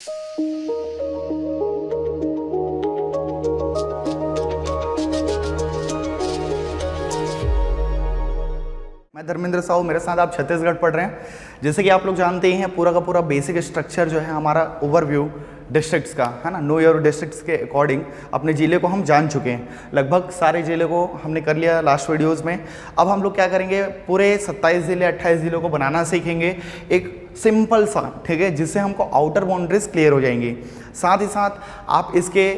मैं धर्मेंद्र साहू, मेरे साथ आप छत्तीसगढ़ पढ़ रहे हैं। जैसे कि आप लोग जानते ही हैं, पूरा का पूरा बेसिक स्ट्रक्चर जो है हमारा ओवरव्यू डिस्ट्रिक्ट्स का है ना, नो योर डिस्ट्रिक्ट्स के अकॉर्डिंग अपने ज़िले को हम जान चुके हैं। लगभग सारे ज़िले को हमने कर लिया लास्ट वीडियोज़ में। अब हम लोग क्या करेंगे, पूरे 27 ज़िले 28 ज़िलों को बनाना सीखेंगे, एक सिंपल सा, ठीक है, जिससे हमको आउटर बाउंड्रीज क्लियर हो जाएंगी। साथ ही साथ आप इसके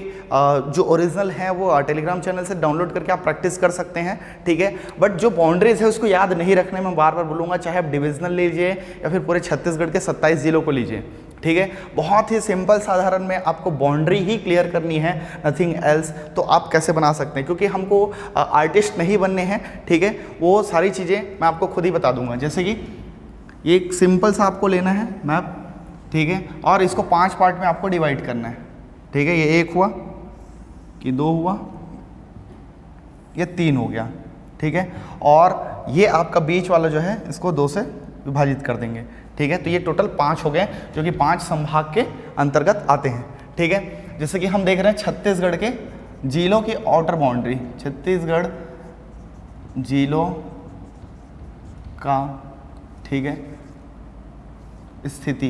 जो ओरिजिनल हैं वो टेलीग्राम चैनल से डाउनलोड करके आप प्रैक्टिस कर सकते हैं, ठीक है। बट जो बाउंड्रीज है उसको याद नहीं रखने में बार बार बोलूँगा, चाहे आप डिविजनल लीजिए या फिर पूरे छत्तीसगढ़ के 27 ज़िलों को लीजिए, ठीक है। बहुत ही सिंपल साधारण में आपको बाउंड्री ही क्लियर करनी है, नथिंग एल्स। तो आप कैसे बना सकते हैं, क्योंकि हमको आर्टिस्ट नहीं बनने हैं, ठीक है। वो सारी चीज़ें मैं आपको खुद ही बता दूंगा। जैसे कि ये एक सिंपल सा आपको लेना है मैप, ठीक है, और इसको 5 पार्ट में आपको डिवाइड करना है, ठीक है। ये 1 हुआ, कि 2 हुआ, ये 3 हो गया, ठीक है। और ये आपका बीच वाला जो है इसको 2 से विभाजित कर देंगे, ठीक है। तो ये टोटल 5 हो गए, जो कि 5 संभाग के अंतर्गत आते हैं, ठीक है। जैसे कि हम देख रहे हैं छत्तीसगढ़ के जिलों की आउटर बाउंड्री, छत्तीसगढ़ जिलों का, ठीक है, स्थिति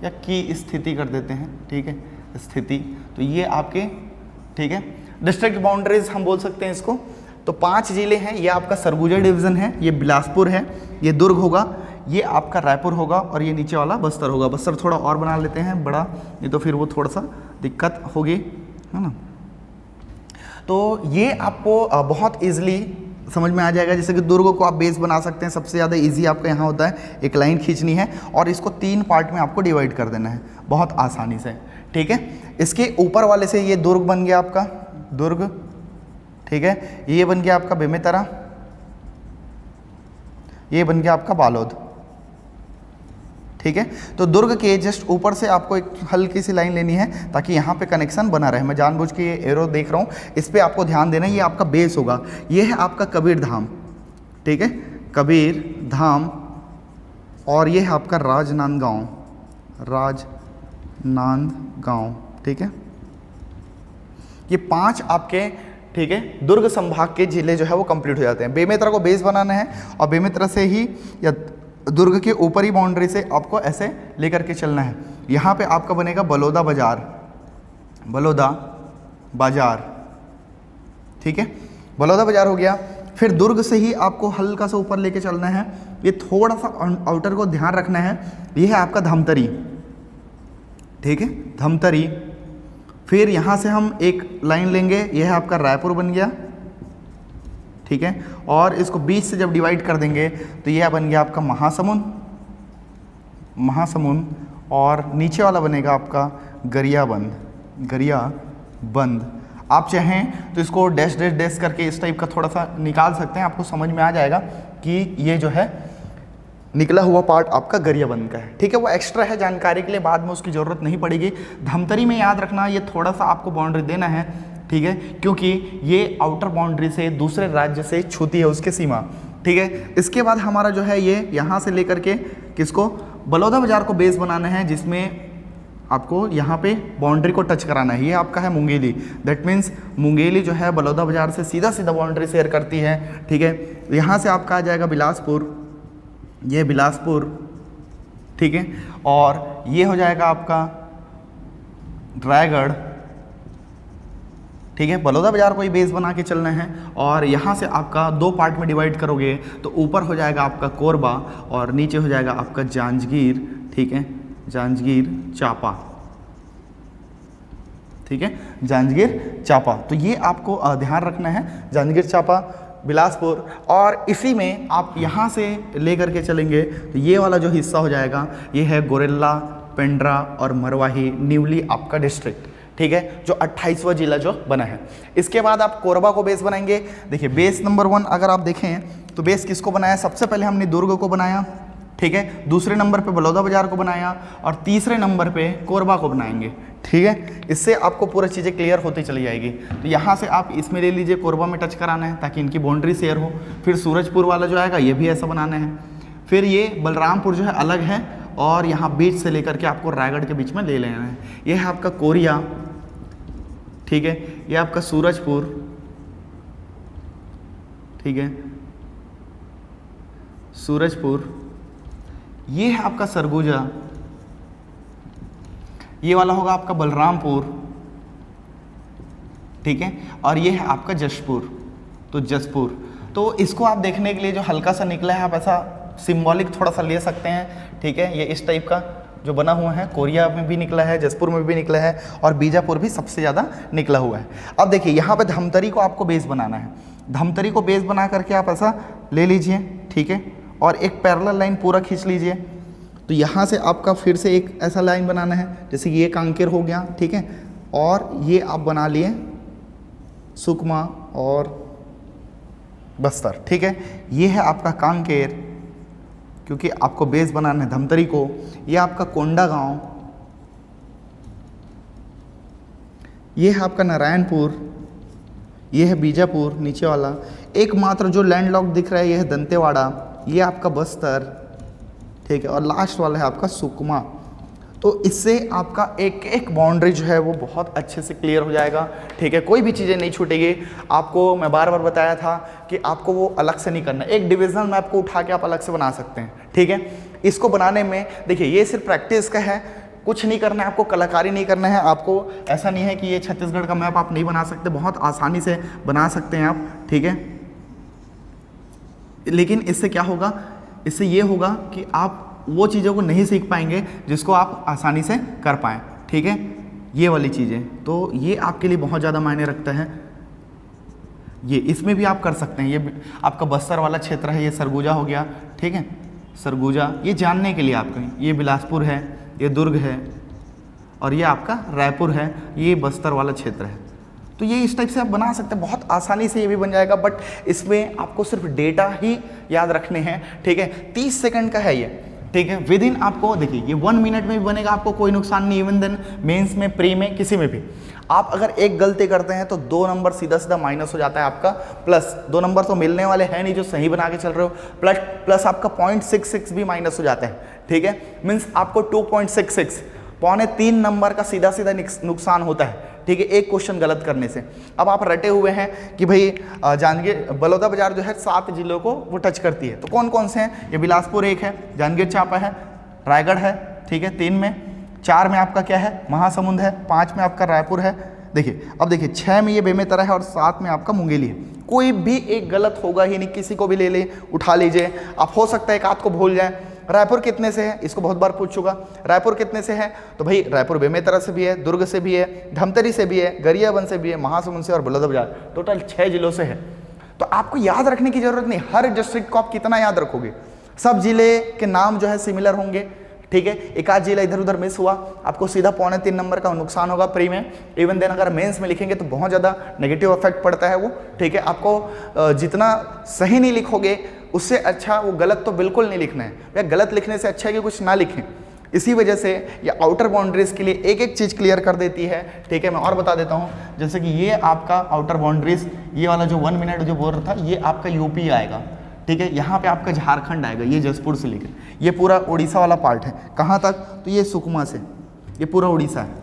या की स्थिति कर देते हैं, ठीक है, स्थिति। तो ये आपके, ठीक है, डिस्ट्रिक्ट बाउंड्रीज हम बोल सकते हैं इसको। तो 5 जिले हैं, ये आपका सरगुजा डिवीज़न है, ये बिलासपुर है, ये दुर्ग होगा, ये आपका रायपुर होगा, और ये नीचे वाला बस्तर होगा। बस्तर थोड़ा और बना लेते हैं बड़ा, नहीं तो फिर वो थोड़ा सा दिक्कत होगी, है ना। तो ये आपको बहुत ईजिली समझ में आ जाएगा। जैसे कि दुर्ग को आप बेस बना सकते हैं, सबसे ज़्यादा इजी आपका यहाँ होता है, एक लाइन खींचनी है और इसको 3 पार्ट में आपको डिवाइड कर देना है बहुत आसानी से, ठीक है। इसके ऊपर वाले से ये दुर्ग बन गया आपका दुर्ग, ठीक है, ये बन गया आपका बेमेतरा, ये बन गया आपका बालोद, ठीक है। तो दुर्ग के जस्ट ऊपर से आपको एक हल्की सी लाइन लेनी है ताकि यहाँ पे कनेक्शन बना रहे। मैं जानबूझ के ये एरो देख रहा हूँ, इस पर आपको ध्यान देना है, ये आपका बेस होगा। ये है आपका कबीर धाम, ठीक है, कबीर धाम, और ये है आपका राजनांदगांव, राजनांदगांव, ठीक है। ये 5 आपके, ठीक है, दुर्ग संभाग के जिले जो है वो कंप्लीट हो जाते हैं। बेमेतरा को बेस बनाना है और बेमेतरा से ही या दुर्ग के ऊपरी बाउंड्री से आपको ऐसे लेकर के चलना है। यहाँ पे आपका बनेगा बलौदा बाजार, बलौदा बाजार, ठीक है, बलौदा बाजार हो गया। फिर दुर्ग से ही आपको हल्का सा ऊपर लेके चलना है, ये थोड़ा सा आउटर को ध्यान रखना है। ये है आपका धमतरी, ठीक है, धमतरी। फिर यहाँ से हम एक लाइन लेंगे, यह है आपका रायपुर बन गया, ठीक है, और इसको बीच से जब डिवाइड कर देंगे तो यह बन गया आपका महासमुंद, महासमुंद, और नीचे वाला बनेगा आपका गरियाबंद, गरियाबंद। आप चाहें तो इसको डैश डैश डैश करके इस टाइप का थोड़ा सा निकाल सकते हैं, आपको समझ में आ जाएगा कि ये जो है निकला हुआ पार्ट आपका गरियाबंद का है, ठीक है। वो एक्स्ट्रा है जानकारी के लिए, बाद में उसकी ज़रूरत नहीं पड़ेगी। धमतरी में याद रखना, ये थोड़ा सा आपको बाउंड्री देना है, ठीक है, क्योंकि ये आउटर बाउंड्री से दूसरे राज्य से छूती है उसके सीमा, ठीक है। इसके बाद हमारा जो है ये यहाँ से लेकर के किसको, बलौदा बाजार को बेस बनाना है, जिसमें आपको यहाँ पे बाउंड्री को टच कराना है। ये आपका है मुंगेली, दैट मीन्स मुंगेली जो है बलौदा बाजार से सीधा सीधा बाउंड्री शेयर करती है, ठीक है। यहाँ से आपका आ जाएगा बिलासपुर, ये बिलासपुर, ठीक है, और ये हो जाएगा आपका रायगढ़, ठीक है। बलौदा बाजार को ही बेस बना के चलना है, और यहाँ से आपका 2 पार्ट में डिवाइड करोगे तो ऊपर हो जाएगा आपका कोरबा और नीचे हो जाएगा आपका जांजगीर, ठीक है, जांजगीर चांपा, ठीक है, जांजगीर चांपा। तो ये आपको ध्यान रखना है, जांजगीर चांपा, बिलासपुर। और इसी में आप यहाँ से ले करके चलेंगे तो ये वाला जो हिस्सा हो जाएगा ये है गोरेला, पेंड्रा और मरवाही, न्यूली आपका डिस्ट्रिक्ट, ठीक है, जो 28वां जिला जो बना है। इसके बाद आप कोरबा को बेस बनाएंगे। देखिए बेस नंबर 1 अगर आप देखें तो बेस किसको बनाया, सबसे पहले हमने दुर्ग को बनाया, ठीक है, दूसरे नंबर पे बलौदा बाजार को बनाया, और तीसरे नंबर पे कोरबा को बनाएंगे, ठीक है। इससे आपको पूरी चीज़ें क्लियर होती चली जाएगी। तो यहाँ से आप इसमें ले लीजिए, कोरबा में टच कराना है ताकि इनकी बाउंड्री शेयर हो। फिर सूरजपुर वाला जो आएगा ये भी ऐसा बनाना है। फिर ये बलरामपुर जो है अलग है, और यहाँ बीच से लेकर के आपको रायगढ़ के बीच में ले लेना है। ये है आपका कोरिया, ठीक है, ये आपका सूरजपुर, ठीक है, सूरजपुर, ये है आपका सरगुजा, ये वाला होगा आपका बलरामपुर, ठीक है, और ये है आपका जशपुर, तो जसपुर। तो इसको आप देखने के लिए जो हल्का सा निकला है आप ऐसा सिंबॉलिक थोड़ा सा ले सकते हैं, ठीक है। ये इस टाइप का जो बना हुआ है, कोरिया में भी निकला है, जसपुर में भी निकला है और बीजापुर भी सबसे ज़्यादा निकला हुआ है। अब देखिए यहाँ पे धमतरी को आपको बेस बनाना है, धमतरी को बेस बना करके आप ऐसा ले लीजिए, ठीक है, और एक पैरेलल लाइन पूरा खींच लीजिए। तो यहाँ से आपका फिर से एक ऐसा लाइन बनाना है, जैसे ये कांकेर हो गया, ठीक है, और ये आप बना लिए सुकमा और बस्तर, ठीक है। ये है आपका कांकेर, क्योंकि आपको बेस बनाना है धमतरी को। ये आपका कोंडागांव, ये है आपका नारायणपुर, ये है बीजापुर नीचे वाला। एकमात्र जो लैंडलॉक दिख रहा है ये है दंतेवाड़ा, ये आपका बस्तर, ठीक है, और लास्ट वाला है आपका सुकमा। तो इससे आपका एक एक बाउंड्री जो है वो बहुत अच्छे से क्लियर हो जाएगा, ठीक है, कोई भी चीज़ें नहीं छूटेगी। आपको मैं बार बार बताया था कि आपको वो अलग से नहीं करना, एक डिविजनल मैप को उठा के आप अलग से बना सकते हैं, ठीक है। इसको बनाने में देखिए ये सिर्फ प्रैक्टिस का है, कुछ नहीं करना है आपको, कलाकारी नहीं करना है आपको। ऐसा नहीं है कि ये छत्तीसगढ़ का मैप आप नहीं बना सकते, बहुत आसानी से बना सकते हैं आप, ठीक है। लेकिन इससे क्या होगा, इससे ये होगा कि आप वो चीज़ों को नहीं सीख पाएंगे जिसको आप आसानी से कर पाएँ, ठीक है, ये वाली चीज़ें। तो ये आपके लिए बहुत ज़्यादा मायने रखता है। ये इसमें भी आप कर सकते हैं, ये आपका बस्तर वाला क्षेत्र है, ये सरगुजा हो गया, ठीक है, सरगुजा, ये जानने के लिए आपका, ये बिलासपुर है, ये दुर्ग है, और ये आपका रायपुर है, ये बस्तर वाला क्षेत्र है। तो ये इस टाइप से आप बना सकते हैं, बहुत आसानी से ये भी बन जाएगा। बट इसमें आपको सिर्फ डेटा ही याद रखने हैं, ठीक है। 30 सेकंड का है ये, ठीक है, विद इन आपको देखिए ये 1 मिनट में भी बनेगा, आपको कोई नुकसान नहीं। इवन देन मेंस में, प्री में, किसी में भी आप अगर एक गलती करते हैं तो 2 नंबर सीधा सीधा माइनस हो जाता है आपका, प्लस 2 नंबर तो मिलने वाले हैं नहीं जो सही बना के चल रहे हो, प्लस आपका 0.66 भी माइनस हो जाता है, ठीक है। मीन्स आपको 2.66 पौने 3 नंबर का सीधा सीधा नुकसान होता है, ठीक है, एक क्वेश्चन गलत करने से। अब आप रटे हुए हैं कि भाई जांजगीर बलौदाबाजार जो है 7 जिलों को वो टच करती है, तो कौन कौन से हैं, ये बिलासपुर एक है, जांजगीर चांपा है, रायगढ़ है, ठीक है, 3 में, 4 में आपका क्या है, महासमुंद है, 5 में आपका रायपुर है। देखिए अब देखिए 6 में ये बेमेतरा है और 7 में आपका मुंगेली है। कोई भी एक गलत होगा ही नहीं, किसी को भी ले ले, उठा लीजिए आप, हो सकता है एक आध को भूल जाए। रायपुर कितने से है, इसको बहुत बार पूछ चुका, रायपुर कितने से है, तो भाई रायपुर बेमेतरा से भी है, दुर्ग से भी है, धमतरी से भी है, गरियाबंद से भी है, महासमुंद से और बलौदाबाजार, टोटल 6 जिलों से है। तो आपको याद रखने की जरूरत नहीं, हर डिस्ट्रिक्ट को आप कितना याद रखोगे, सब जिले के नाम जो है सिमिलर होंगे, ठीक है। एक आध जिला इधर उधर मिस हुआ, आपको सीधा 0.3 नंबर का नुकसान होगा प्री में। इवन देन अगर मेंस में लिखेंगे तो बहुत ज़्यादा नेगेटिव इफेक्ट पड़ता है वो, ठीक है। आपको जितना सही नहीं लिखोगे उससे अच्छा वो गलत तो बिल्कुल नहीं लिखना है, या गलत लिखने से अच्छा है कि कुछ ना लिखें। इसी वजह से ये आउटर बाउंड्रीज के लिए एक एक चीज़ क्लियर कर देती है, ठीक है। मैं और बता देता हूँ, जैसे कि ये आपका आउटर बाउंड्रीज, ये वाला जो 1 मिनट जो बोल रहा था, ये आपका यूपी आएगा, ठीक है। यहाँ पे आपका झारखंड आएगा, ये जसपुर से लेकर ये पूरा उड़ीसा वाला पार्ट है। कहाँ तक, तो ये सुकमा से, ये पूरा उड़ीसा है।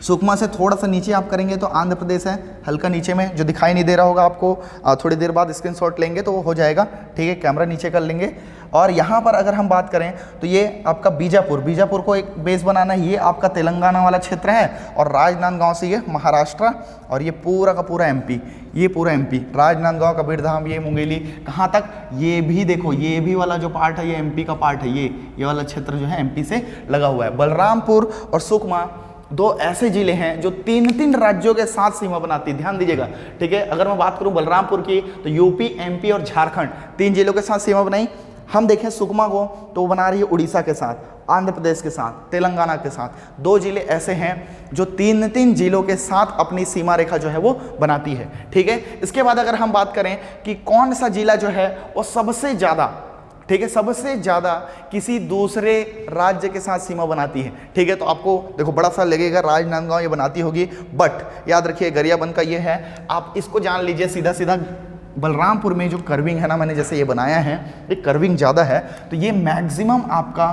सुकमा से थोड़ा सा नीचे आप करेंगे तो आंध्र प्रदेश है, हल्का नीचे में, जो दिखाई नहीं दे रहा होगा आपको, थोड़ी देर बाद स्क्रीनशॉट लेंगे तो वो हो जाएगा, ठीक है, कैमरा नीचे कर लेंगे। और यहाँ पर अगर हम बात करें तो ये आपका बीजापुर, बीजापुर को एक बेस बनाना है, ये आपका तेलंगाना वाला क्षेत्र है, और राजनांदगांव से ये महाराष्ट्र, और ये पूरा का पूरा एमपी, ये पूरा एमपी, राजनांदगांव, कबीरधाम, ये मुंगेली, कहाँ तक, ये भी देखो, ये भी वाला जो पार्ट है ये एमपी का पार्ट है, ये वाला क्षेत्र जो है एमपी से लगा हुआ है। बलरामपुर और सुकमा 2 ऐसे जिले हैं जो 3 राज्यों के साथ सीमा बनाती है, ध्यान दीजिएगा, ठीक है। अगर मैं बात करूं बलरामपुर की तो यूपी, एमपी और झारखंड 3 जिलों के साथ सीमा बनाई। हम देखें सुकमा को तो वो बना रही है उड़ीसा के साथ, आंध्र प्रदेश के साथ, तेलंगाना के साथ। 2 जिले ऐसे हैं जो 3 जिलों के साथ अपनी सीमा रेखा जो है वो बनाती है, ठीक है। इसके बाद अगर हम बात करें कि कौन सा जिला जो है वो सबसे ज़्यादा, ठीक है, सबसे ज़्यादा किसी दूसरे राज्य के साथ सीमा बनाती है, ठीक है, तो आपको देखो बड़ा सा लगेगा राजनांदगांव ये बनाती होगी, बट याद रखिए गरियाबंद का ये है, आप इसको जान लीजिए सीधा सीधा। बलरामपुर में जो कर्विंग है ना, मैंने जैसे ये बनाया है, ये कर्विंग ज़्यादा है, तो ये मैक्सिमम आपका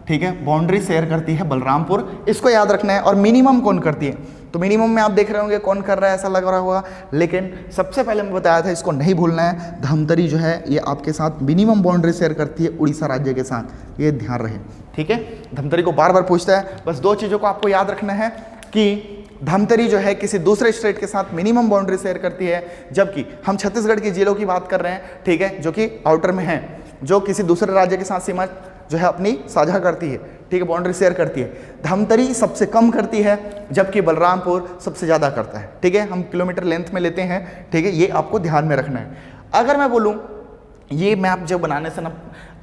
ठीक है, बाउंड्री शेयर करती है बलरामपुर, इसको याद रखना है। और मिनिमम कौन करती है, तो मिनिमम में आप देख रहे होंगे कौन कर रहा है, ऐसा लग रहा होगा, लेकिन सबसे पहले मैं बताया था इसको नहीं भूलना है। धमतरी जो है ये आपके साथ मिनिमम बाउंड्री शेयर करती है उड़ीसा राज्य के साथ, ये ध्यान रहे, ठीक है। धमतरी को बार बार पूछता है, बस दो चीज़ों को आपको याद रखना है कि धमतरी जो है किसी दूसरे स्टेट के साथ मिनिमम बाउंड्री शेयर करती है, जबकि हम छत्तीसगढ़ के जिलों की बात कर रहे हैं, ठीक है, जो कि आउटर में है, जो किसी दूसरे राज्य के साथ सीमा जो है अपनी साझा करती है, ठीक है, बाउंड्री शेयर करती है। धमतरी सबसे कम करती है, जबकि बलरामपुर सबसे ज़्यादा करता है, ठीक है। हम किलोमीटर लेंथ में लेते हैं, ठीक है, ये आपको ध्यान में रखना है। अगर मैं बोलूँ ये मैप जब बनाने से ना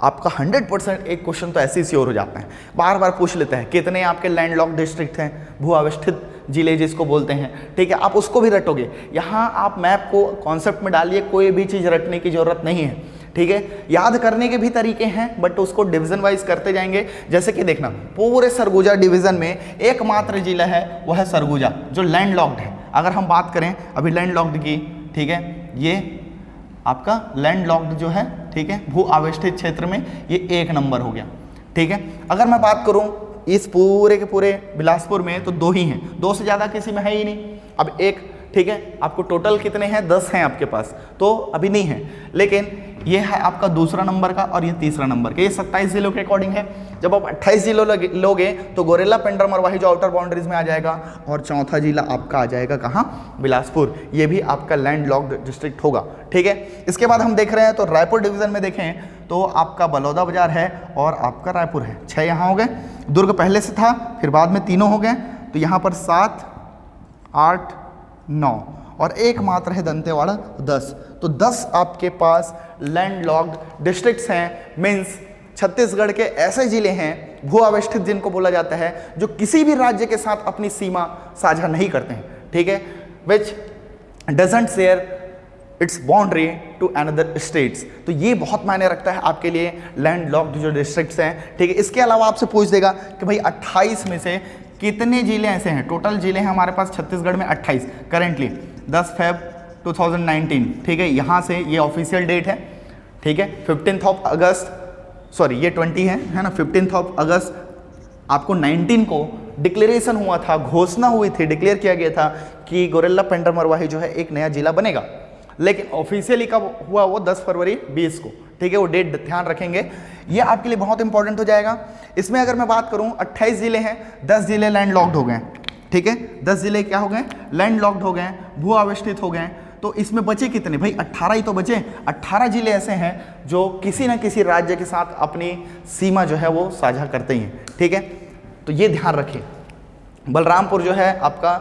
आपका 100% एक क्वेश्चन तो ऐसे ही श्योर हो जाता है, बार बार पूछ लेते हैं कितने आपके लैंडलॉक्ड डिस्ट्रिक्ट हैं, भू आविष्ठित जिले जिसको बोलते हैं, ठीक है, आप उसको भी रटोगे। यहाँ आप मैप को कॉन्सेप्ट में डालिए, कोई भी चीज़ रटने की जरूरत नहीं है, ठीक है। याद करने के भी तरीके हैं, बट उसको डिवीजन वाइज करते जाएंगे। जैसे कि देखना, पूरे सरगुजा डिवीजन में एकमात्र जिला है, वह है सरगुजा जो लैंडलॉक्ड है। अगर हम बात करें अभी लैंडलॉक्ड की, ठीक है, ये आपका लैंडलॉक्ड जो है, ठीक है, भू आवेष्टित क्षेत्र में ये 1 नंबर हो गया, ठीक है। अगर मैं बात करूं इस पूरे के पूरे बिलासपुर में तो 2 ही हैं, 2 से ज़्यादा किसी में है ही नहीं। अब एक, ठीक है, आपको टोटल कितने हैं, 10 हैं आपके पास, तो अभी नहीं है, लेकिन ये है आपका दूसरा नंबर का और ये तीसरा नंबर का, ये 27 जिलों के अकॉर्डिंग है। जब आप 28 जिलों लोगे तो गोरेला, पेंड्रा, मरवाही जो आउटर बाउंड्रीज में आ जाएगा, और चौथा जिला आपका आ जाएगा कहाँ, बिलासपुर, ये भी आपका लैंड लॉक्ड डिस्ट्रिक्ट होगा, ठीक है। इसके बाद हम देख रहे हैं तो रायपुर डिवीजन में देखें तो आपका बलौदा बाजार है और आपका रायपुर है, 6 यहाँ हो गए। दुर्ग पहले से था, फिर बाद में 3 हो गए, तो यहाँ पर 7, 8, 9 और एक मात्र है दंतेवाड़ा 10, तो 10 आपके पास लैंड लॉक्ड डिस्ट्रिक्ट्स हैं। मीन्स छत्तीसगढ़ के ऐसे जिले हैं भू आवेष्टित जिनको बोला जाता है, जो किसी भी राज्य के साथ अपनी सीमा साझा नहीं करते हैं, ठीक है, which doesn't share its boundary to another states. तो ये बहुत मायने रखता है आपके लिए लैंड लॉक्ड जो डिस्ट्रिक्ट्स हैं, ठीक है। इसके अलावा आपसे पूछ देगा कि भाई 28 में से कितने जिले ऐसे हैं, टोटल जिले हैं हमारे पास छत्तीसगढ़ में 28 करेंटली 10 Feb 2019, ठीक है, यहाँ से ये ऑफिशियल डेट है, ठीक है। 15 अगस्त, सॉरी ये 20 है ना, 15 अगस्त आपको 19 को डिक्लेरेशन हुआ था, घोषणा हुई थी, डिक्लेयर किया गया था कि गोरेला, पेंड्रा, मरवाही जो है एक नया जिला बनेगा। लेकिन ऑफिशियली कब हुआ, वो 10 फरवरी 20 को, ठीक है, वो डेट ध्यान रखेंगे, ये आपके लिए बहुत इंपॉर्टेंट हो जाएगा। इसमें अगर मैं बात करूं 28 जिले हैं, 10 जिले लैंड लॉक्ड हो गए, ठीक है, 10 जिले क्या हो गए, लैंड लॉक्ड हो गए, भू आविष्टित हो गए। तो इसमें बचे कितने भाई, 18 ही तो बचे। 18 जिले ऐसे हैं जो किसी न किसी राज्य के साथ अपनी सीमा जो है वो साझा करते ही हैं, ठीक है। तो ये ध्यान रखिए, बलरामपुर जो है आपका,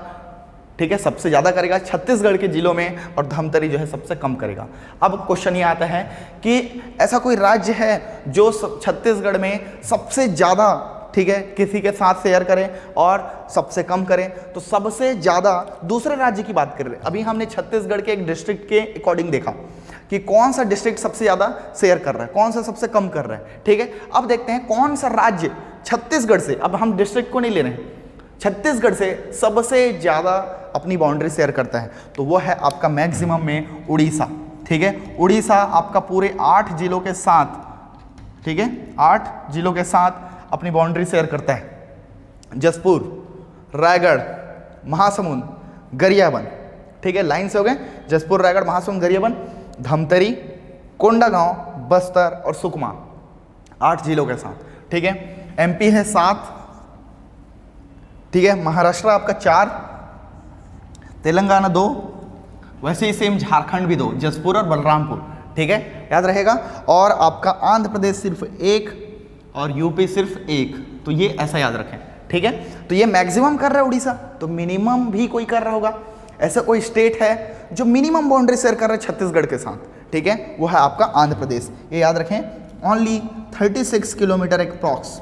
ठीक है, सबसे ज़्यादा करेगा छत्तीसगढ़ के जिलों में, और धमतरी जो है सबसे कम करेगा। अब क्वेश्चन ये आता है कि ऐसा कोई राज्य है जो छत्तीसगढ़ में सबसे ज़्यादा, ठीक है, किसी के साथ शेयर करें और सबसे कम करें। तो सबसे ज़्यादा दूसरे राज्य की बात कर रहे हैं, अभी हमने छत्तीसगढ़ के एक डिस्ट्रिक्ट के अकॉर्डिंग देखा कि कौन सा डिस्ट्रिक्ट सबसे ज़्यादा शेयर कर रहा है, कौन सा सबसे कम कर रहा है, ठीक है। अब देखते हैं कौन सा राज्य छत्तीसगढ़ से, अब हम डिस्ट्रिक्ट को नहीं ले रहे हैं, छत्तीसगढ़ से सबसे ज़्यादा अपनी बाउंड्री शेयर करता है, तो वो है आपका मैक्सिमम में उड़ीसा, ठीक है। उड़ीसा आपका पूरे 8 जिलों के साथ, ठीक है, 8 जिलों के साथ अपनी बाउंड्री शेयर करता है। जसपुर, रायगढ़, महासमुंद, गरियाबंद, ठीक है, लाइन से हो गए, जसपुर, रायगढ़, महासमुंद, गरियाबंद, धमतरी, कोंडागांव, बस्तर और सुकमा, 8 जिलों के साथ, ठीक है। एमपी है 7, ठीक है, महाराष्ट्र आपका 4, तेलंगाना 2, वैसे ही सेम झारखंड भी 2, जसपुर और बलरामपुर, ठीक है, याद रहेगा। और आपका आंध्र प्रदेश सिर्फ 1 और यूपी सिर्फ 1, तो ये ऐसा याद रखें, ठीक है। तो ये मैक्सिमम कर रहा है उड़ीसा, तो मिनिमम भी कोई कर रहा होगा। ऐसा कोई स्टेट है जो मिनिमम बाउंड्री शेयर कर रहा है छत्तीसगढ़ के साथ, ठीक है, वो है आपका आंध्र प्रदेश, ये याद रखें। Only 36 kilometre approx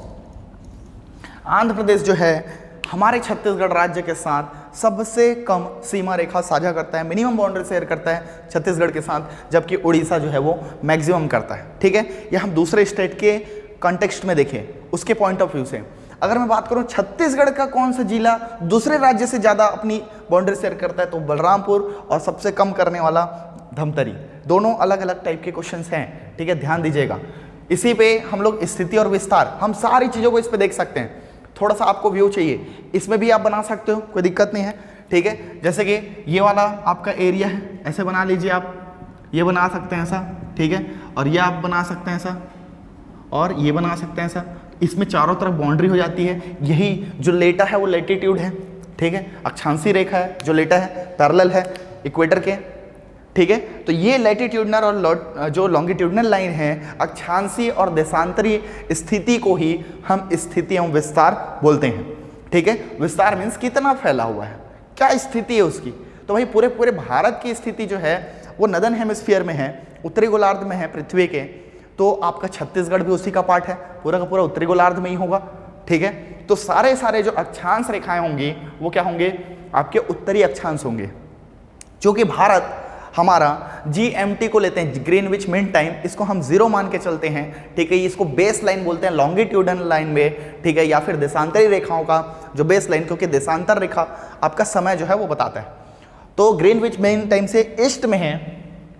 Andhra Pradesh जो है हमारे छत्तीसगढ़ राज्य के साथ सबसे कम सीमा रेखा साझा करता है, मिनिमम बाउंड्री शेयर करता है छत्तीसगढ़ के साथ, जबकि उड़ीसा जो है वो मैक्सिमम करता है, ठीक है। ये हम दूसरे स्टेट के कॉन्टेक्स्ट में देखें, उसके पॉइंट ऑफ व्यू से। अगर मैं बात करूं छत्तीसगढ़ का कौन सा जिला दूसरे राज्य से ज़्यादा अपनी बाउंड्री शेयर करता है, तो बलरामपुर, और सबसे कम करने वाला धमतरी। दोनों अलग अलग टाइप के क्वेश्चंस हैं, ठीक है, ध्यान दीजिएगा। इसी पे हम लोग स्थिति और विस्तार, हम सारी चीज़ों को इस पे देख सकते हैं। थोड़ा सा आपको व्यू चाहिए, इसमें भी आप बना सकते हो, कोई दिक्कत नहीं है, ठीक है। जैसे कि ये वाला आपका एरिया है, ऐसे बना लीजिए आप, ये बना सकते हैं ऐसा, ठीक है, और ये आप बना सकते हैं ऐसा, और ये बना सकते हैं ऐसा। इसमें चारों तरफ बाउंड्री हो जाती है। यही जो लेटा है वो लैटिट्यूड है, ठीक है, अक्षांशीय रेखा है जो लेटा है, पैरेलल है इक्वेटर के, ठीक है। तो ये लैटिट्यूडनल और जो लॉन्गिट्यूडनल लाइन है, अक्षांशीय और देशांतरीय स्थिति को ही हम स्थिति एवं विस्तार बोलते हैं, ठीक है। विस्तार मीन्स कितना फैला हुआ है, क्या स्थिति है उसकी। तो भाई पूरे पूरे भारत की स्थिति जो है वो नदन हेमिस्फीयर में है, उत्तरी गोलार्ध में है पृथ्वी के। तो आपका छत्तीसगढ़ भी उसी का पार्ट है, पूरा का पूरा उत्तरी गोलार्ध में ही होगा, ठीक है। तो सारे जो अक्षांश रेखाएं होंगी वो क्या होंगे, आपके उत्तरी अक्षांश होंगे। चूंकि भारत हमारा GMT को लेते हैं, ग्रीनविच मीन टाइम, इसको हम 0 मान के चलते हैं, ठीक है। इसको बेस लाइन बोलते हैं लॉन्गिट्यूडनल लाइन में, ठीक है, या फिर देशांतरी रेखाओं का जो बेस लाइन, क्योंकि देशांतर रेखा आपका समय जो है वो बताता है। तो ग्रीनविच मीन टाइम से ईस्ट में है,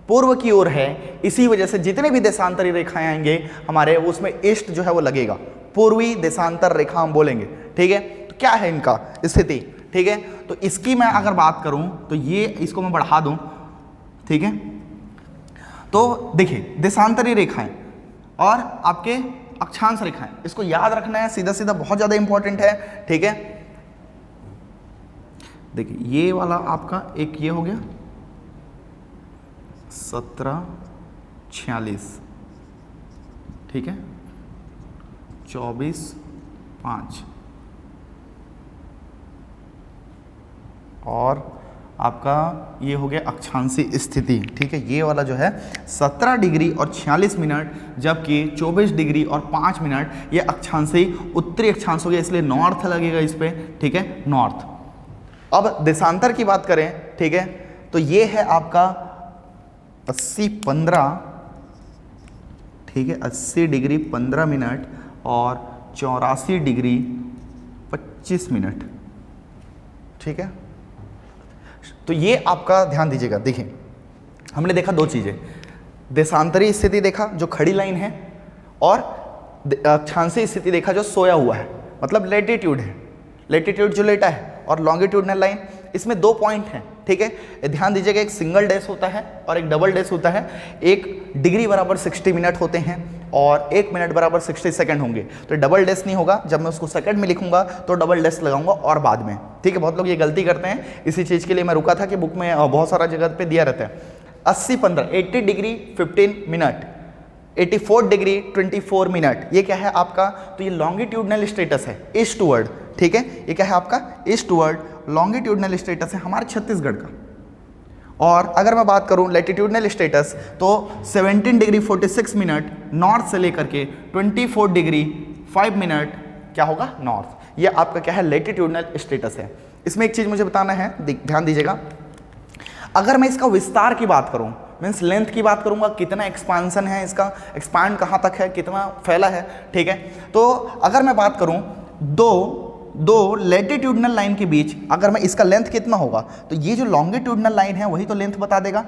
पूर्व की ओर है, इसी वजह से जितने भी देशांतरी रेखाएं आएंगे हमारे, उसमें ईस्ट जो है वो लगेगा, पूर्वी देशांतर रेखा हम बोलेंगे, ठीक है। तो क्या है इनका स्थिति, ठीक है। तो इसकी मैं अगर बात करूं तो ये, इसको मैं बढ़ा दूं, ठीक है। तो देखिए देशांतरी रेखाएं और आपके अक्षांश रेखाएं, इसको याद रखना है, सीधा सीधा बहुत ज्यादा इंपॉर्टेंट है, ठीक है। देखिए ये वाला आपका एक ये हो गया 1746, ठीक है, 24/5, और आपका ये हो गया अक्षांशीय स्थिति, ठीक है। ये वाला जो है 17 डिग्री और 46 मिनट, जबकि 24 डिग्री और 5 मिनट ये अक्षांशीय उत्तरी अक्षांश हो गया, इसलिए नॉर्थ लगेगा इस पे, ठीक है, नॉर्थ। अब देशांतर की बात करें, ठीक है, तो ये है आपका 80-15, ठीक है, 80 डिग्री 15 मिनट और 84 डिग्री 25 मिनट, ठीक है। तो ये आपका ध्यान दीजिएगा। देखिए हमने देखा दो चीजें, देशांतरी स्थिति देखा जो खड़ी लाइन है, और अक्षांशीय स्थिति देखा जो सोया हुआ है, मतलब लैटिट्यूड है, लैटिट्यूड जो लेटा है, और लॉन्गिट्यूडनल लाइन। इसमें 2 पॉइंट हैं, ठीक है, ध्यान दीजिएगा, एक सिंगल डैश होता है और एक डबल डैश होता है। 1 डिग्री बराबर 60 मिनट होते हैं और 1 मिनट बराबर 60 सेकंड होंगे। तो डबल डैश नहीं होगा, जब मैं उसको सेकंड में लिखूंगा तो डबल डैश लगाऊंगा और बाद में, ठीक है। बहुत लोग ये गलती करते हैं, इसी चीज़ के लिए मैं रुका था कि बुक में बहुत सारा जगह पे दिया रहता है। 80-15, 80 डिग्री 15 मिनट, 84 डिग्री 24 मिनट, ये क्या है आपका, तो ये लॉन्गिट्यूडनल स्टेटस है, ईस्टवर्ड, ठीक है। ये क्या है आपका, ईस्टवर्ड लॉन्गिट्यूडनल स्टेटस है हमारे छत्तीसगढ़ का। और अगर मैं बात करूं लैटिट्यूडनल स्टेटस, तो 17 डिग्री 46 मिनट नॉर्थ से लेकर के 24 डिग्री 5 मिनट क्या होगा, नॉर्थ। ये आपका क्या है, लैटिट्यूडनल स्टेटस है। इसमें एक चीज़ मुझे बताना है, ध्यान दीजिएगा, अगर मैं इसका विस्तार की बात करूं, मीन्स लेंथ की बात करूंगा, कितना एक्सपांसन है इसका, एक्सपांड कहाँ तक है, कितना फैला है, ठीक है। तो अगर मैं बात करूं दो लैटिट्यूडनल लाइन के बीच, अगर मैं इसका लेंथ कितना होगा, तो ये जो लॉन्गिट्यूडनल लाइन है वही तो लेंथ बता देगा,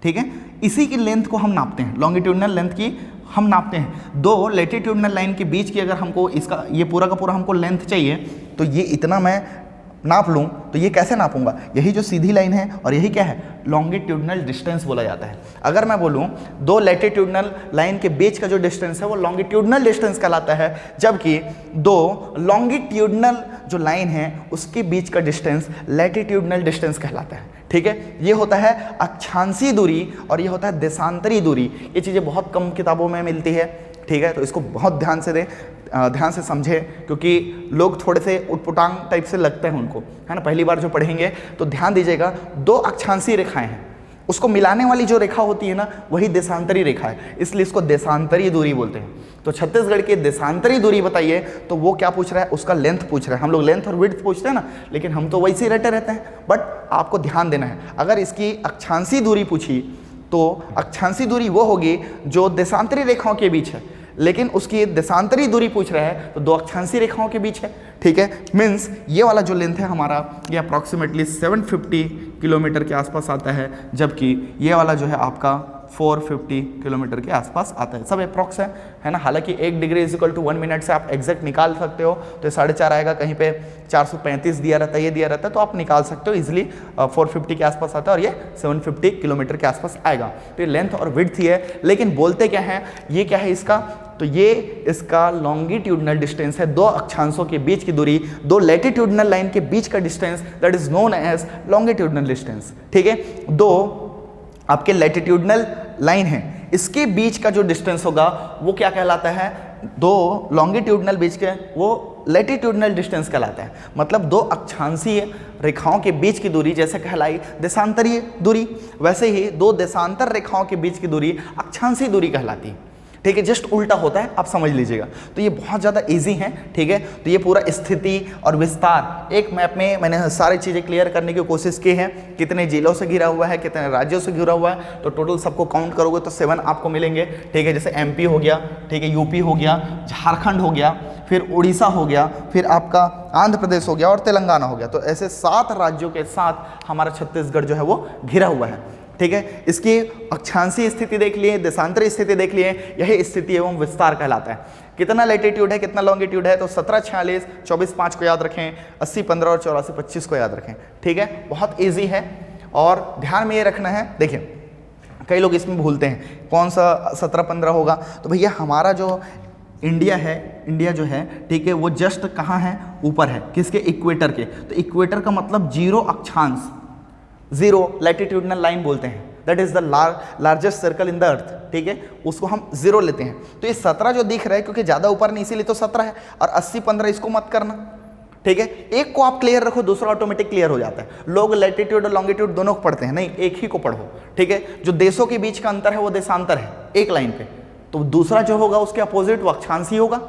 ठीक है। इसी की लेंथ को हम नापते हैं, लॉन्गिट्यूडनल लेंथ की हम नापते हैं। 2 लैटिट्यूडनल लाइन के बीच की अगर हमको इसका ये पूरा का पूरा हमको लेंथ चाहिए, तो ये इतना मैं नाप लूँ, तो ये कैसे नापूंगा, यही जो सीधी लाइन है और यही क्या है, लॉन्गिट्यूडनल डिस्टेंस बोला जाता है। अगर मैं बोलूँ 2 लैटिट्यूडनल लाइन के बीच का जो डिस्टेंस है वो लॉन्गिट्यूडनल डिस्टेंस कहलाता है, जबकि 2 लॉन्गिट्यूडनल जो लाइन है उसके बीच का डिस्टेंस लैटिट्यूडनल डिस्टेंस कहलाता है, ठीक है। ये होता है अक्षांशीय दूरी और ये होता है देशांतरी दूरी। ये चीज़ें बहुत कम किताबों में मिलती है, ठीक है, तो इसको बहुत ध्यान से दें, ध्यान से समझें, क्योंकि लोग थोड़े से उटपुटांग टाइप से लगते हैं उनको, है ना, पहली बार जो पढ़ेंगे। तो ध्यान दीजिएगा, 2 अक्षांशीय रेखाएं हैं, उसको मिलाने वाली जो रेखा होती है ना वही देशांतरी रेखा है, इसलिए इसको देशांतरी दूरी बोलते हैं। तो छत्तीसगढ़ की देशांतरी दूरी बताइए, तो वो क्या पूछ रहा है, उसका लेंथ पूछ रहा है। हम लोग लेंथ और विड्थ पूछते हैं ना, लेकिन हम तो वैसे ही रटे रहते हैं। बट आपको ध्यान देना है, अगर इसकी अक्षांशीय दूरी पूछी तो अक्षांशीय दूरी वो होगी जो देशांतरी रेखाओं के बीच है, लेकिन उसकी देशांतरी दूरी पूछ रहा है तो 2 अक्षांशीय रेखाओं के बीच है, ठीक है। मीन्स ये वाला जो लेंथ है हमारा, ये अप्रॉक्सीमेटली 750 किलोमीटर के आसपास आता है, जबकि ये वाला जो है आपका 450 किलोमीटर के आसपास आता है, सब अप्रॉक्स है ना। हालांकि 1 degree is equal to 1 minute से आप एग्जैक्ट निकाल सकते हो, तो 4.5 आएगा, कहीं पे 435 दिया रहता है, ये दिया रहता है, तो आप निकाल सकते हो इजिली। 450 के आसपास आता है और ये 750 किलोमीटर के आसपास आएगा। तो ये लेंथ और विड्थ ही है, लेकिन बोलते क्या है, ये क्या है इसका, तो ये इसका लॉन्गिट्यूडनल डिस्टेंस है, दो अक्षांशों के बीच की दूरी, दो लैटिट्यूडनल लाइन के बीच का distance, that is known as longitudinal distance. ठीक है, दो आपके लैटिट्यूडनल लाइन है, इसके बीच का जो डिस्टेंस होगा वो क्या कहलाता है, दो लॉन्गिट्यूडनल बीच के वो लैटिट्यूडनल डिस्टेंस कहलाता है। मतलब दो अक्षांशीय रेखाओं के बीच की दूरी जैसे कहलाई देशांतरीय दूरी, वैसे ही दो देशांतर रेखाओं के बीच की दूरी अक्षांशीय दूरी कहलाती है। ठीक है, जस्ट उल्टा होता है, आप समझ लीजिएगा। तो ये बहुत ज़्यादा इजी है। ठीक है, तो ये पूरा स्थिति और विस्तार एक मैप में मैंने सारी चीज़ें क्लियर करने की कोशिश की है। कितने जिलों से घिरा हुआ है, कितने राज्यों से घिरा हुआ है, तो टोटल सबको काउंट करोगे तो 7 आपको मिलेंगे। ठीक है, जैसे एमपी हो गया, ठीक है, यूपी हो गया, झारखंड हो गया, फिर उड़ीसा हो गया, फिर आपका आंध्र प्रदेश हो गया और तेलंगाना हो गया। तो ऐसे 7 राज्यों के साथ हमारा छत्तीसगढ़ जो है वो घिरा हुआ है। ठीक है, इसकी अक्षांशीय स्थिति देख लिए, देशांतरीय स्थिति देख लिए, यही स्थिति एवं विस्तार कहलाता है। कितना लैटिट्यूड है, कितना लॉन्गिट्यूड है, तो 17, 46, 24, 5 को याद रखें, 80, 15 और 84, 25 को याद रखें। ठीक है, बहुत ईजी है और ध्यान में ये रखना है। देखिए, कई लोग इसमें भूलते हैं कौन सा 17, 15 होगा, तो भैया हमारा जो इंडिया है, इंडिया जो है, ठीक है, वो जस्ट कहाँ है, ऊपर है, किसके, इक्वेटर के। तो इक्वेटर का मतलब 0 अक्षांश, 0 लैटिट्यूडनल लाइन बोलते हैं, that is the largest circle in the earth. ठीक है, उसको हम 0 लेते हैं। तो ये 17 जो दिख रहा है, क्योंकि ज़्यादा ऊपर नहीं, इसीलिए तो 17 है, और 80, 15 इसको मत करना। ठीक है, एक को आप क्लियर रखो, दूसरा ऑटोमेटिक क्लियर हो जाता है। लोग लैटिट्यूड और लॉन्गिट्यूड दोनों को पढ़ते हैं, नहीं, एक ही को पढ़ो। ठीक है, जो देशों के बीच का अंतर है वो देशांतर है एक लाइन पे, तो दूसरा जो होगा उसके अपोजिट वो अक्षांशीय होगा।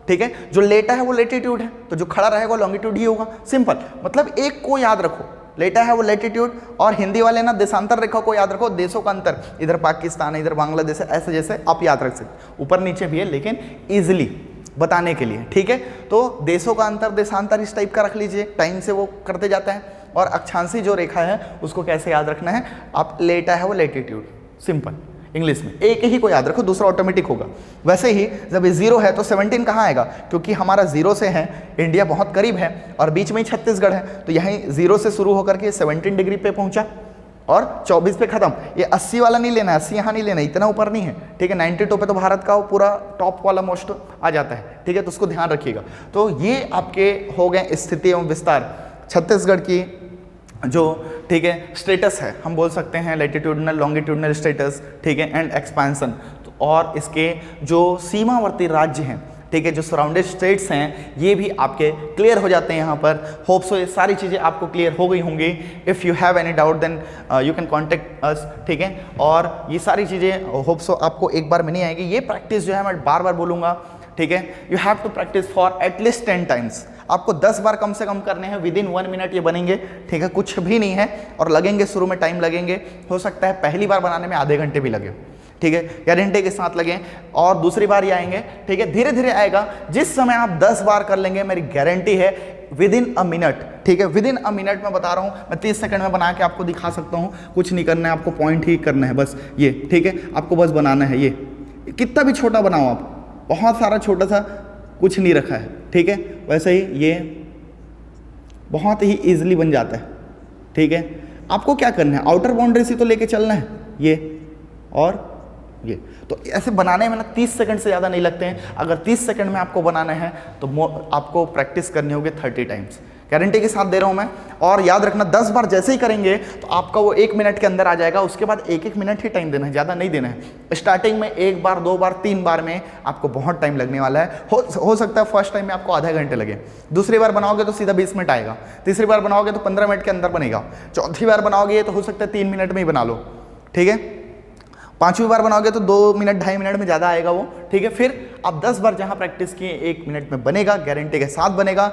ठीक है, जो लेटा है वो लैटिट्यूड है, तो जो खड़ा रहेगा वो लॉन्गिट्यूड ही होगा। सिंपल, मतलब एक को याद रखो, लेटा है वो लैटिट्यूड, और हिंदी वाले ना देशांतर रेखा को याद रखो, देशों का अंतर, इधर पाकिस्तान है, इधर बांग्लादेश है, ऐसे जैसे आप याद रख सकते, ऊपर नीचे भी है, लेकिन इजिली बताने के लिए। ठीक है, तो देशों का अंतर, देशांतर इस टाइप का रख लीजिए, टाइम से वो करते जाता है। और अक्षांशीय जो रेखा है उसको कैसे याद रखना है, आप लेटा है वो लैटिट्यूड, सिंपल इंग्लिश में एक ही को याद रखो, दूसरा ऑटोमेटिक होगा। वैसे ही जब ये 0 है तो 17 कहाँ आएगा, क्योंकि हमारा 0 से है, इंडिया बहुत करीब है और बीच में ही छत्तीसगढ़ है, तो यहीं 0 से शुरू होकर के 17 डिग्री पे पहुंचा और 24 पे खत्म। ये 80 वाला नहीं लेना है, 80 यहाँ नहीं लेना है, इतना ऊपर नहीं है। ठीक है, 92 पे तो भारत का वो पूरा टॉप वाला मोस्ट आ जाता है। ठीक है, तो उसको ध्यान रखिएगा। तो ये आपके हो गए स्थिति एवं विस्तार छत्तीसगढ़ की जो, ठीक है, स्टेटस है, हम बोल सकते हैं लैटिट्यूडनल लॉन्गिट्यूडनल स्टेटस। ठीक है, एंड एक्सपेंशन, तो और इसके जो सीमावर्ती राज्य हैं, ठीक है, जो सराउंडेड स्टेट्स हैं, ये भी आपके क्लियर हो जाते हैं यहाँ पर। होप सो ये सारी चीज़ें आपको क्लियर हो गई होंगी। If you have any doubt then you can contact us. ठीक है, और ये सारी चीज़ें होप सो आपको एक बार में नहीं आएगी, ये प्रैक्टिस जो है मैं बार बार बोलूँगा। ठीक है, you have to practise for at least 10 times, आपको 10 बार कम से कम करने हैं, विदिन 1 मिनट ये बनेंगे। ठीक है, कुछ भी नहीं है, और लगेंगे शुरू में टाइम लगेंगे, हो सकता है पहली बार बनाने में आधे घंटे भी लगे। ठीक है, गारंटी के साथ लगे, और दूसरी बार ये आएंगे। ठीक है, धीरे धीरे आएगा। जिस समय आप 10 बार कर लेंगे, मेरी गारंटी है विदिन अ मिनट, ठीक है, विदिन अ मिनट मैं बता रहा हूँ, मैं 30 सेकंड में बना के आपको दिखा सकता हूँ। कुछ नहीं करना है, आपको पॉइंट ही करना है बस ये। ठीक है, आपको बस बनाना है ये, कितना भी छोटा बनाओ आप, बहुत सारा छोटा सा कुछ नहीं रखा है। ठीक है, वैसे ही ये बहुत ही ईजिली बन जाता है। ठीक है, आपको क्या करना है, आउटर बाउंड्री से तो लेके चलना है ये और ये। तो ऐसे बनाने में ना 30 सेकंड से ज़्यादा नहीं लगते हैं। अगर 30 सेकंड में आपको बनाना है तो आपको प्रैक्टिस करनी होगी 30 टाइम्स, गारंटी के साथ दे रहा हूँ मैं। और याद रखना 10 बार जैसे ही करेंगे तो आपका वो 1 मिनट के अंदर आ जाएगा। उसके बाद 1-1 मिनट ही टाइम देना है, ज़्यादा नहीं देना है। स्टार्टिंग में 1 बार 2 बार 3 बार में आपको बहुत टाइम लगने वाला है। हो सकता है फर्स्ट टाइम में आपको आधा घंटे लगे, दूसरी बार बनाओगे तो सीधा 20 मिनट आएगा, तीसरी बार बनाओगे तो 15 मिनट के अंदर बनेगा, चौथी बार बनाओगे तो हो सकता है 3 मिनट में ही बना लो। ठीक है, 5वीं बार बनाओगे तो 2 मिनट 2.5 मिनट में ज़्यादा आएगा वो। ठीक है, फिर आप 10 बार जहाँ प्रैक्टिस किए 1 मिनट में बनेगा, गारंटी के साथ बनेगा।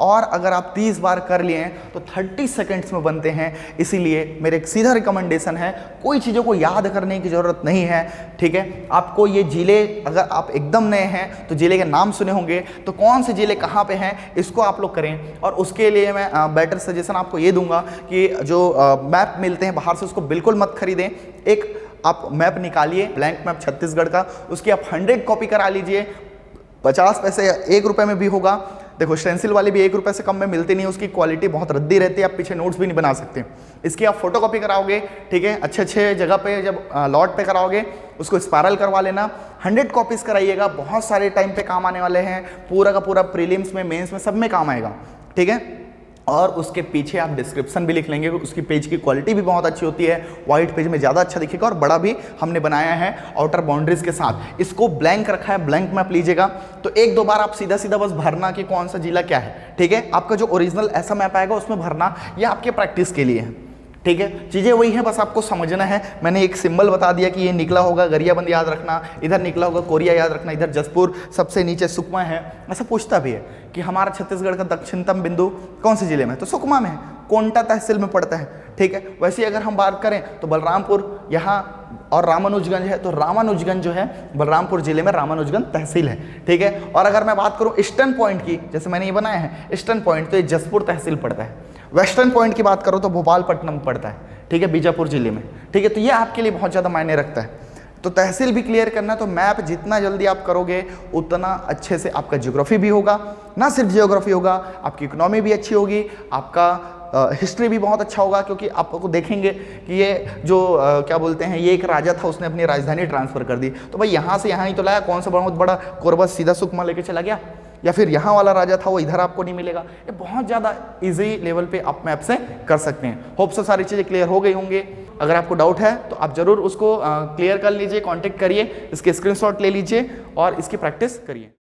और अगर आप 30 बार कर लिए हैं तो 30 सेकंड्स में बनते हैं। इसीलिए मेरे एक सीधा रिकमेंडेशन है, कोई चीज़ों को याद करने की ज़रूरत नहीं है। ठीक है, आपको ये जिले, अगर आप एकदम नए हैं तो जिले के नाम सुने होंगे, तो कौन से जिले कहाँ पे हैं इसको आप लोग करें। और उसके लिए मैं बेटर सजेशन आपको ये दूंगा कि जो मैप मिलते हैं बाहर से उसको बिल्कुल मत खरीदें। एक आप मैप निकालिए, ब्लैंक मैप छत्तीसगढ़ का, उसकी आप 100 कॉपी करा लीजिए। 50 पैसे या 1 रुपये में भी होगा। देखो स्टेंसिल वाली भी 1 रुपये से कम में मिलती नहीं है, उसकी क्वालिटी बहुत रद्दी रहती है, आप पीछे नोट्स भी नहीं बना सकते। इसकी आप फोटो कॉपी कराओगे, ठीक है, अच्छे अच्छे जगह पे जब लॉट पे कराओगे उसको स्पायरल करवा लेना। 100 कॉपीज़ कराइएगा, बहुत सारे टाइम पे काम आने वाले हैं, पूरा का पूरा प्रीलिम्स में, मेंस में, सब में काम आएगा, ठीक है। और उसके पीछे आप डिस्क्रिप्शन भी लिख लेंगे, उसकी पेज की क्वालिटी भी बहुत अच्छी होती है, वाइट पेज में ज़्यादा अच्छा दिखेगा और बड़ा भी हमने बनाया है आउटर बाउंड्रीज के साथ। इसको ब्लैंक रखा है, ब्लैंक मैप लीजिएगा तो 1-2 बार आप सीधा सीधा बस भरना कि कौन सा जिला क्या है, ठीक है। आपका जो ओरिजिनल ऐसा मैप आएगा उसमें भरना, यह आपके प्रैक्टिस के लिए है, ठीक है। चीज़ें वही है, बस आपको समझना है। मैंने एक सिंबल बता दिया कि ये निकला होगा गरियाबंद याद रखना, इधर निकला होगा कोरिया याद रखना, इधर जसपुर, सबसे नीचे सुकमा है। ऐसा पूछता भी है कि हमारा छत्तीसगढ़ का दक्षिणतम बिंदु कौन से जिले में है, तो सुकमा में है, कोंटा तहसील में पड़ता है, ठीक है। वैसे ही अगर हम बात करें तो बलरामपुर यहाँ और रामानुजगंज है, तो रामानुजगंज जो है बलरामपुर जिले में रामानुजगंज तहसील है, ठीक है। और अगर मैं बात करूँ ईस्टर्न पॉइंट की, जैसे मैंने ये बनाया है ईस्टर्न पॉइंट, तो ये जसपुर तहसील पड़ता है। वेस्टर्न पॉइंट की बात करो तो भोपालपट्टनम पड़ता है, ठीक है, बीजापुर जिले में, ठीक है। तो ये आपके लिए बहुत ज़्यादा मायने रखता है। तो तहसील भी क्लियर करना है, तो मैप जितना जल्दी आप करोगे उतना अच्छे से आपका ज्योग्राफी भी होगा, ना सिर्फ ज्योग्राफी होगा, आपकी इकोनॉमी भी अच्छी होगी, आपका हिस्ट्री भी बहुत अच्छा होगा, क्योंकि आपको देखेंगे कि ये जो क्या बोलते हैं, ये एक राजा था, उसने अपनी राजधानी ट्रांसफर कर दी, तो भाई यहाँ से यहाँ ही तो लाया, कौन सा बहुत बड़ा कोरबा सीधा सुकमा लेके चला गया, या फिर यहाँ वाला राजा था वो इधर आपको नहीं मिलेगा। ये बहुत ज़्यादा इजी लेवल पे आप मैप से कर सकते हैं। होप से सारी चीज़ें क्लियर हो गई होंगे। अगर आपको डाउट है तो आप ज़रूर उसको क्लियर कर लीजिए, कांटेक्ट करिए, इसके स्क्रीनशॉट ले लीजिए और इसकी प्रैक्टिस करिए।